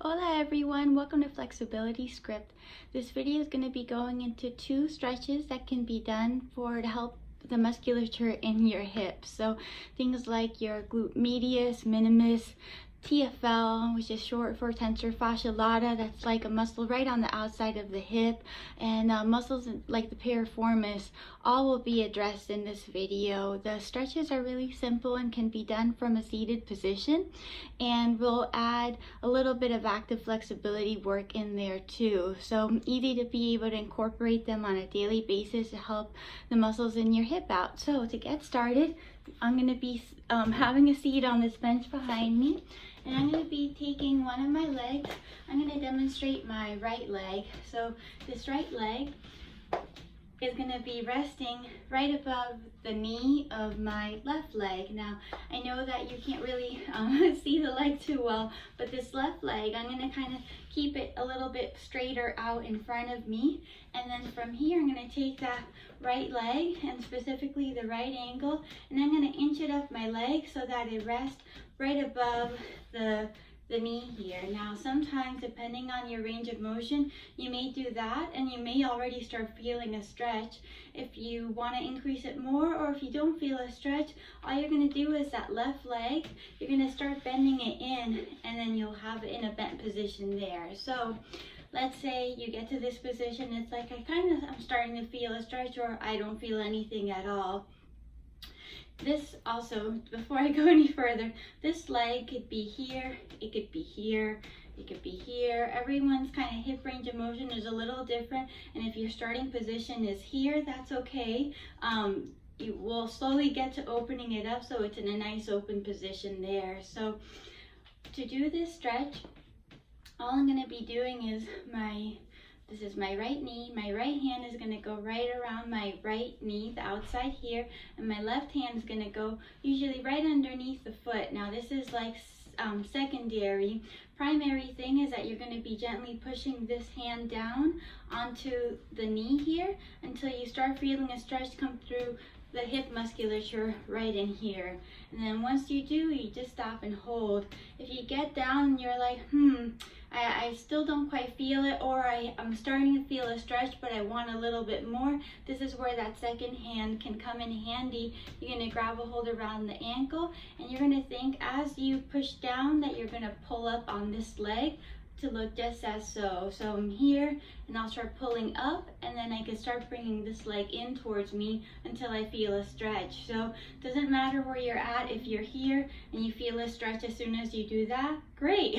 Hola everyone, welcome to Flexibility Script. This video is going to be going into 2 stretches that can be done to help the musculature in your hips. So things like your glute medius, minimus, TFL, which is short for tensor fascia lata, that's like a muscle right on the outside of the hip, and muscles like the piriformis, all will be addressed in this video. The stretches are really simple and can be done from a seated position, and we'll add a little bit of active flexibility work in there too. So easy to be able to incorporate them on a daily basis to help the muscles in your hip out. So to get started, I'm going to be having a seat on this bench behind me, and I'm going to be taking one of my legs. I'm going to demonstrate my right leg. So this right leg is going to be resting right above the knee of my left leg. Now, I know that you can't really see the leg too well, but this left leg, I'm going to kind of keep it a little bit straighter out in front of me. And then from here, I'm going to take that right leg, and specifically the right ankle, and I'm going to inch it up my leg so that it rests right above the knee here. Now, sometimes depending on your range of motion, you may do that and you may already start feeling a stretch. If you want to increase it more, or if you don't feel a stretch, all you're going to do is that left leg, you're going to start bending it in, and then you'll have it in a bent position there. So let's say you get to this position, it's like I'm starting to feel a stretch, or I don't feel anything at all. This also, before I go any further, this leg could be here, it could be here, it could be here. Everyone's kind of hip range of motion is a little different, and if your starting position is here, that's okay. You will slowly get to opening it up so it's in a nice open position there. So to do this stretch, all I'm going to be doing is this is my right knee. My right hand is going to go right around my right knee, the outside here, and my left hand is going to go usually right underneath the foot. Now this is like secondary. Primary thing is that you're going to be gently pushing this hand down onto the knee here until you start feeling a stretch come through the hip musculature right in here. And then once you do, you just stop and hold. If you get down and you're like, I still don't quite feel it, or I'm starting to feel a stretch, but I want a little bit more, this is where that second hand can come in handy. You're going to grab a hold around the ankle, and you're going to think as you push down that you're going to pull up on this leg to look just as so. So I'm here, and I'll start pulling up, and then I can start bringing this leg in towards me until I feel a stretch. So it doesn't matter where you're at. If you're here and you feel a stretch as soon as you do that, great.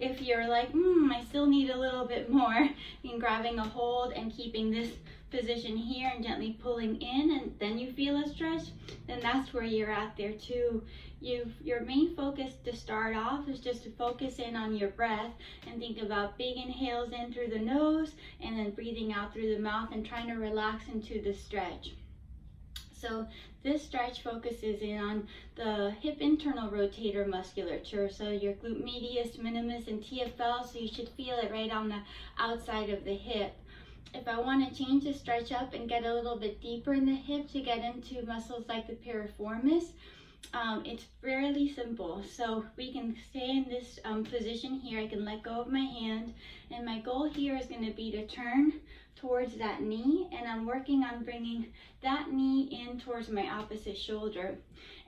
If you're like, I still need a little bit more, you can grabbing a hold and keeping this position here and gently pulling in, and then you feel a stretch, then that's where you're at there too. Your main focus to start off is just to focus in on your breath and think about big inhales in through the nose and then breathing out through the mouth and trying to relax into the stretch. So this stretch focuses in on the hip internal rotator musculature, so your glute medius, minimus, and TFL, so you should feel it right on the outside of the hip. If I want to change the stretch up and get a little bit deeper in the hip to get into muscles like the piriformis, it's fairly simple. So we can stay in this position here. I can let go of my hand, and my goal here is going to be to turn towards that knee, and I'm working on bringing that knee in towards my opposite shoulder.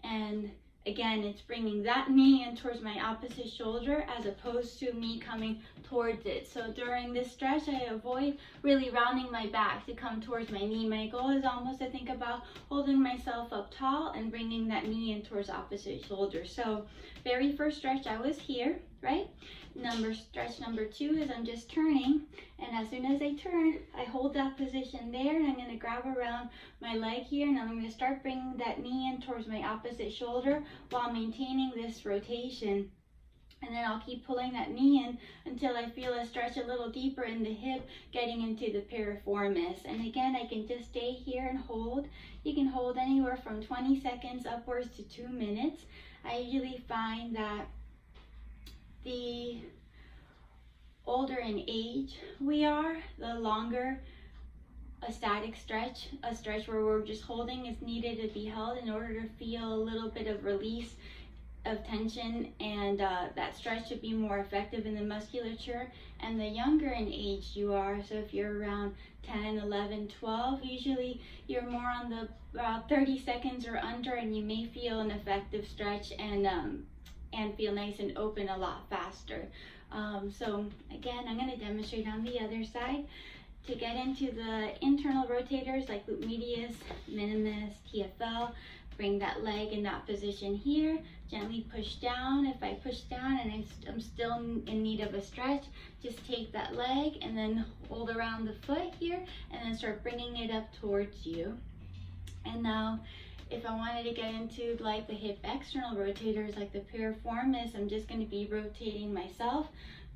And again, it's bringing that knee in towards my opposite shoulder as opposed to me coming towards it. So during this stretch, I avoid really rounding my back to come towards my knee. My goal is almost to think about holding myself up tall and bringing that knee in towards opposite shoulder. So very first stretch, I was here, right? Stretch number 2 is I'm just turning, and as soon as I turn, I hold that position there, and I'm going to grab around my leg here, and I'm going to start bringing that knee in towards my opposite shoulder while maintaining this rotation. And then I'll keep pulling that knee in until I feel a stretch a little deeper in the hip, getting into the piriformis. And again, I can just stay here and hold. You can hold anywhere from 20 seconds upwards to 2 minutes. I usually find that the older in age we are, the longer a static stretch, a stretch where we're just holding, is needed to be held in order to feel a little bit of release of tension, and that stretch should be more effective in the musculature. And the younger in age you are, so if you're around 10, 11, 12, usually you're more on the 30 seconds or under, and you may feel an effective stretch and feel nice and open a lot faster. So again, I'm going to demonstrate on the other side. To get into the internal rotators like glute medius, minimus, TFL, bring that leg in that position here, gently push down. If I push down and I'm still in need of a stretch, just take that leg and then hold around the foot here and then start bringing it up towards you. And now if I wanted to get into like the hip external rotators like the piriformis, I'm just going to be rotating myself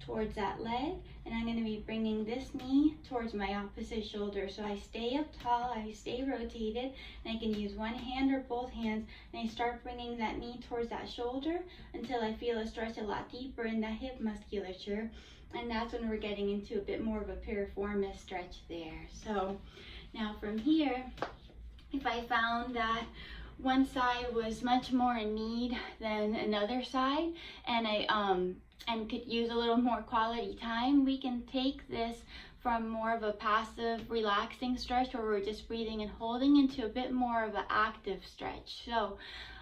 towards that leg, and I'm going to be bringing this knee towards my opposite shoulder. So I stay up tall, I stay rotated, and I can use one hand or both hands, and I start bringing that knee towards that shoulder until I feel a stretch a lot deeper in that hip musculature, and that's when we're getting into a bit more of a piriformis stretch there. So now from here, if I found that one side was much more in need than another side, and could use a little more quality time, we can take this from more of a passive relaxing stretch where we're just breathing and holding into a bit more of an active stretch. So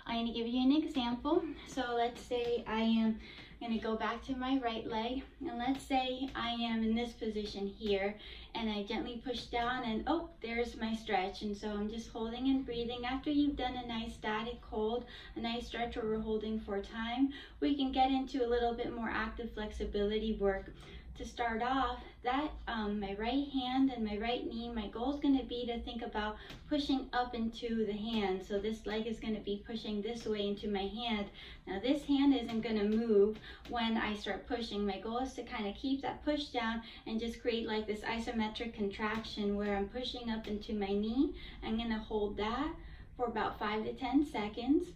I'm going to give you an example. So let's say I am going to go back to my right leg, and let's say I am in this position here, and I gently push down, and oh, there's my stretch. And so I'm just holding and breathing. After you've done a nice static hold, a nice stretch where we're holding for time, we can get into a little bit more active flexibility work. To start off, that my right hand and my right knee, my goal is going to be to think about pushing up into the hand. So this leg is going to be pushing this way into my hand. Now this hand isn't going to move when I start pushing. My goal is to kind of keep that push down and just create like this isometric contraction where I'm pushing up into my knee. I'm going to hold that for about 5 to 10 seconds.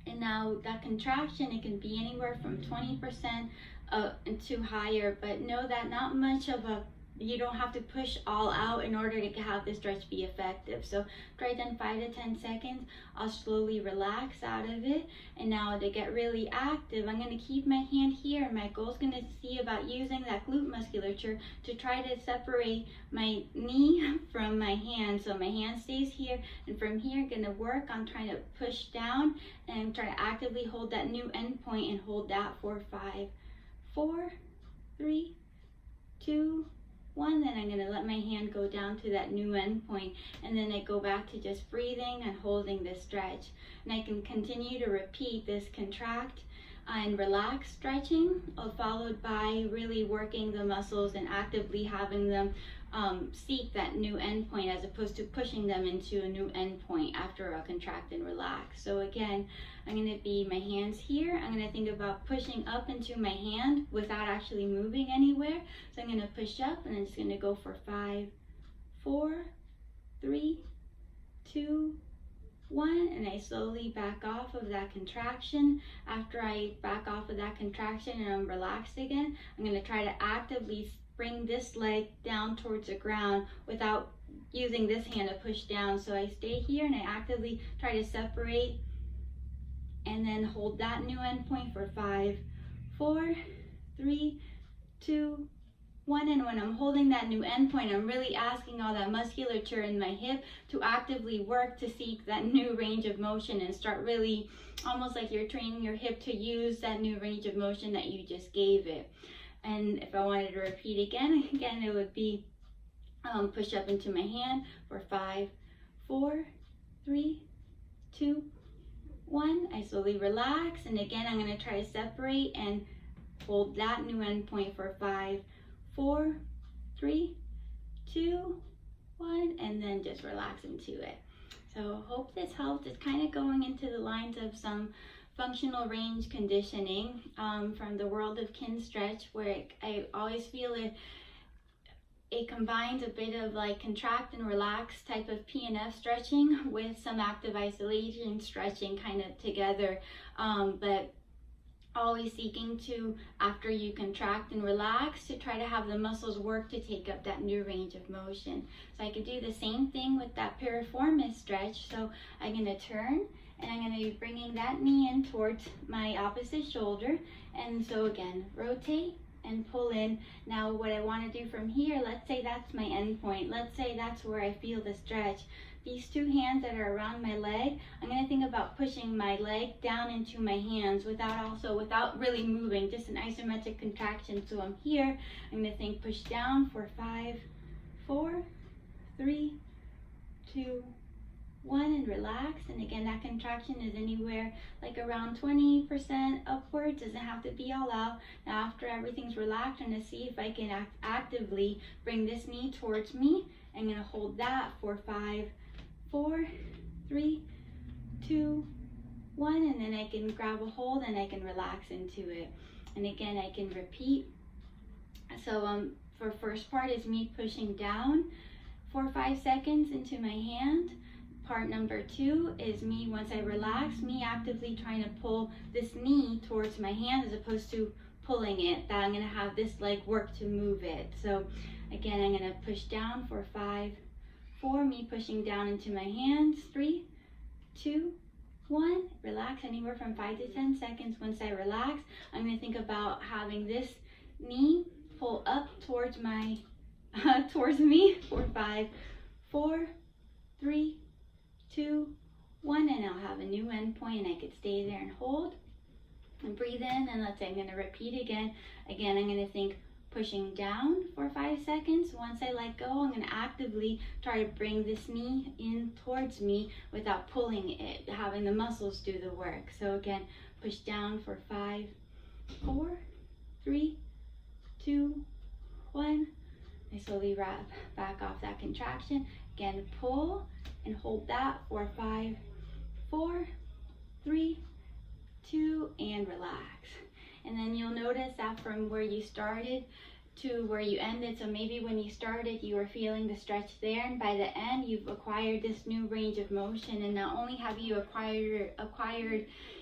And now that contraction, it can be anywhere from 20% to higher, but know that not much of a, you don't have to push all out in order to have the stretch be effective. So after I've done 5 to 10 seconds, I'll slowly relax out of it. And now to get really active, I'm going to keep my hand here. My goal is going to see about using that glute musculature to try to separate my knee from my hand. So my hand stays here, and from here I'm going to work on trying to push down and try to actively hold that new end point and hold that for 5, 4, 3, 2, 1. Then I'm going to let my hand go down to that new end point, and then I go back to just breathing and holding this stretch. And I can continue to repeat this contract and relax stretching, followed by really working the muscles and actively having them seek that new end point as opposed to pushing them into a new end point after a contract and relax. So again, I'm going to be my hands here. I'm going to think about pushing up into my hand without actually moving anywhere. So I'm going to push up, and I'm just going to go for 5, 4, 3, 2, 1, and I slowly back off of that contraction. After I back off of that contraction and I'm relaxed again, I'm going to try to actively bring this leg down towards the ground without using this hand to push down. So I stay here and I actively try to separate and then hold that new end point for 5, 4, 3, 2, 1. And when I'm holding that new end point, I'm really asking all that musculature in my hip to actively work to seek that new range of motion and start really almost like you're training your hip to use that new range of motion that you just gave it. And if I wanted to repeat again, it would be push up into my hand for 5, 4, 3, 2, 1. I slowly relax, and again I'm going to try to separate and hold that new end point for 5, 4, 3, 2, 1, and then just relax into it. So hope this helped. It's kind of going into the lines of some functional range conditioning from the world of kin stretch, where I always feel it combines a bit of like contract and relax type of PNF stretching with some active isolation stretching kind of together, but always seeking to, after you contract and relax, to try to have the muscles work to take up that new range of motion. So I could do the same thing with that piriformis stretch. So I'm going to turn and I'm going to be bringing that knee in towards my opposite shoulder. And so again, rotate and pull in. Now what I want to do from here, let's say that's my end point. Let's say that's where I feel the stretch. These two hands that are around my leg, I'm going to think about pushing my leg down into my hands without really moving, just an isometric contraction. So I'm here, I'm going to think push down for 5, 4, 3, 2, 1, and relax. And again, that contraction is anywhere like around 20% upwards, doesn't have to be all out. Now after everything's relaxed, I'm going to see if I can actively bring this knee towards me. I'm going to hold that for 5, 4, 3, 2, 1, and then I can grab a hold and I can relax into it. And again, I can repeat. So for first part is me pushing down for 5 seconds into my hand. Part number 2 is me, once I relax, me actively trying to pull this knee towards my hand as opposed to pulling it. That I'm going to have this leg work to move it. So again, I'm going to push down for 5, 4, me pushing down into my hands, 3, 2, 1, relax anywhere from 5 to 10 seconds. Once I relax, I'm going to think about having this knee pull up towards my towards me for 5, 4, 3, 2, 1, and I'll have a new end point, and I could stay there and hold and breathe in. And let's say I'm going to repeat again. Again, I'm going to think pushing down for 5 seconds. Once I let go, I'm going to actively try to bring this knee in towards me without pulling it, having the muscles do the work. So again, push down for 5, 4, 3, 2, 1. I slowly wrap back off that contraction. Again, pull and hold that for 5, 4, 3, 2, and relax. And then you'll notice that from where you started to where you ended, so maybe when you started you were feeling the stretch there, and by the end you've acquired this new range of motion. And not only have you acquired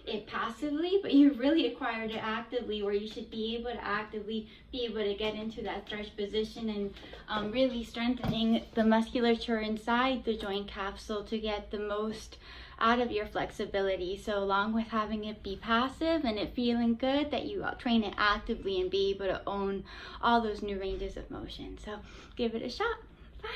it passively, but you've really acquired it actively, where you should be able to actively be able to get into that stretch position and really strengthening the musculature inside the joint capsule to get the most out of your flexibility. So along with having it be passive and it feeling good, that you train it actively and be able to own all those new ranges of motion. So give it a shot. Bye.